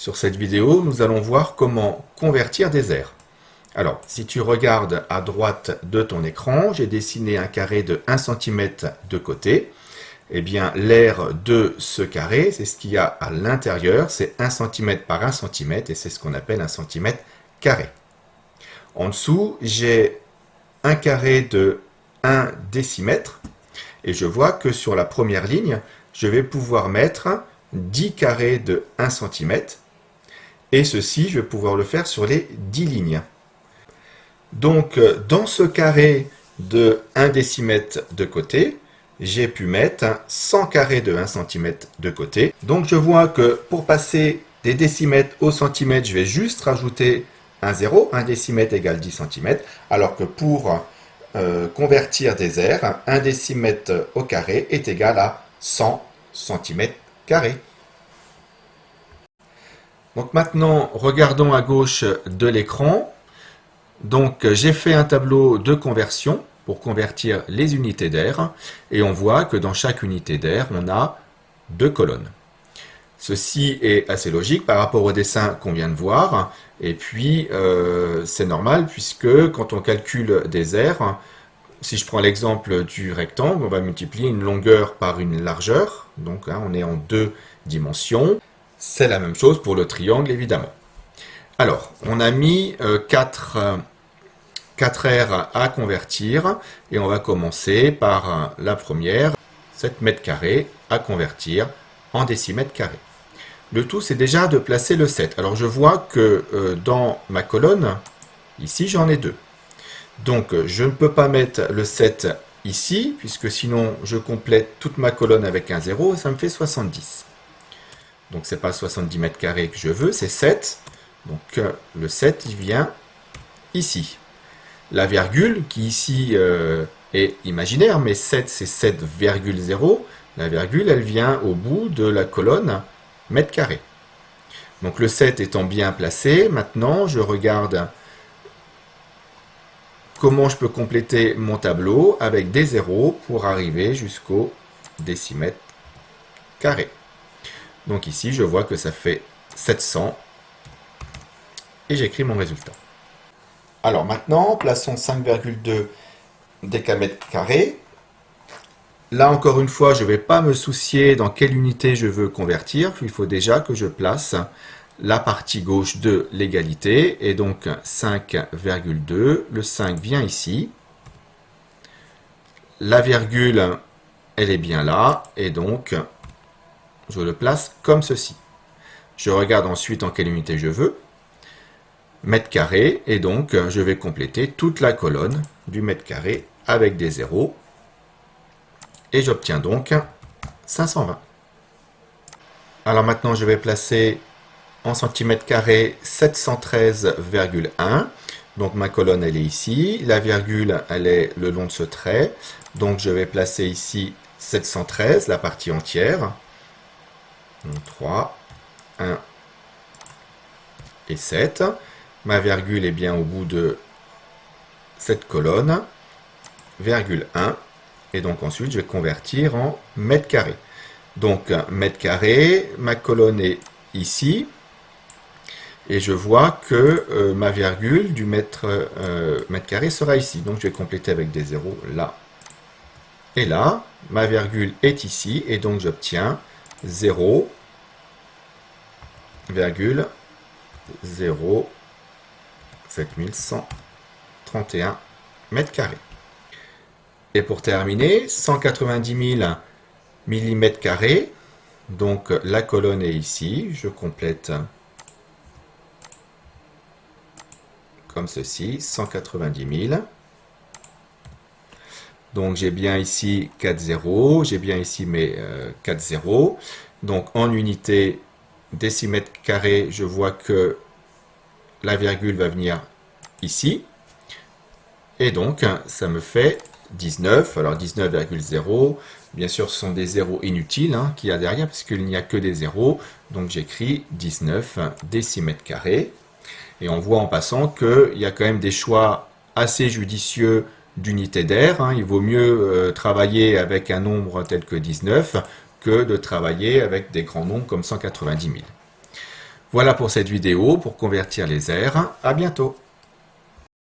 Sur cette vidéo, nous allons voir comment convertir des aires. Alors, si tu regardes à droite de ton écran, j'ai dessiné un carré de 1 cm de côté. Eh bien, l'aire de ce carré, c'est ce qu'il y a à l'intérieur, c'est 1 cm par 1 cm et c'est ce qu'on appelle 1 cm carré. En dessous, j'ai un carré de 1 décimètre et je vois que sur la première ligne, je vais pouvoir mettre 10 carrés de 1 cm et ceci, je vais pouvoir le faire sur les 10 lignes. Donc, dans ce carré de 1 décimètre de côté, j'ai pu mettre 100 carrés de 1 cm de côté. Donc, je vois que pour passer des décimètres au centimètre, je vais juste rajouter un 0. 1 décimètre égale 10 cm. Alors que pour convertir des aires, 1 décimètre au carré est égal à 100 cm carrés. Donc maintenant, regardons à gauche de l'écran. Donc j'ai fait un tableau de conversion pour convertir les unités d'air et on voit que dans chaque unité d'air, on a 2 colonnes. Ceci est assez logique par rapport au dessin qu'on vient de voir et puis c'est normal puisque quand on calcule des aires, si je prends l'exemple du rectangle, on va multiplier une longueur par une largeur, donc on est en 2 dimensions. C'est la même chose pour le triangle évidemment. Alors, on a mis 4 aires à convertir et on va commencer par la première, 7 mètres carrés à convertir en décimètres carrés. Le tout, c'est déjà de placer le 7. Alors, je vois que dans ma colonne, ici, j'en ai 2. Donc, je ne peux pas mettre le 7 ici, puisque sinon, je complète toute ma colonne avec un 0 et ça me fait 70. Donc, ce n'est pas 70 mètres carrés que je veux, c'est 7. Donc, le 7, il vient ici. La virgule, qui ici est imaginaire, mais 7, c'est 7,0. La virgule, elle vient au bout de la colonne mètre carré. Donc, le 7 étant bien placé, maintenant, je regarde comment je peux compléter mon tableau avec des zéros pour arriver jusqu'au décimètre carré. Donc ici, je vois que ça fait 700 et j'écris mon résultat. Alors maintenant, plaçons 5,2 décamètres carrés. Là, encore une fois, je ne vais pas me soucier dans quelle unité je veux convertir. Il faut déjà que je place la partie gauche de l'égalité. Et donc 5,2. Le 5 vient ici. La virgule, elle est bien là. Et donc, je le place comme ceci. Je regarde ensuite en quelle unité je veux. Mètre carré. Et donc, je vais compléter toute la colonne du mètre carré avec des zéros. Et j'obtiens donc 520. Alors maintenant, je vais placer en centimètres carrés 713,1. Donc ma colonne, elle est ici. La virgule, elle est le long de ce trait. Donc je vais placer ici 713, la partie entière. 3, 1 et 7. Ma virgule est bien au bout de cette colonne. Virgule 1. Et donc ensuite, je vais convertir en mètres carrés. Donc, mètre carré, ma colonne est ici. Et je vois que ma virgule du mètre carré sera ici. Donc, je vais compléter avec des zéros là et là. Ma virgule est ici. Et donc, j'obtiens 0,7131 mètres carrés. Et pour terminer, 190 000 millimètres carrés. Donc la colonne est ici. Je complète comme ceci, 190 000. Donc j'ai bien ici 4 zéros. J'ai bien ici mes 4 zéros. Donc en unité décimètre carré, je vois que la virgule va venir ici. Et donc ça me fait 19, alors 19,0, bien sûr ce sont des zéros inutiles qu'il y a derrière puisqu'il n'y a que des zéros, donc j'écris 19 décimètres carrés. Et on voit en passant qu'il y a quand même des choix assez judicieux d'unités d'air. Il vaut mieux travailler avec un nombre tel que 19 que de travailler avec des grands nombres comme 190 000. Voilà pour cette vidéo pour convertir les airs. À bientôt.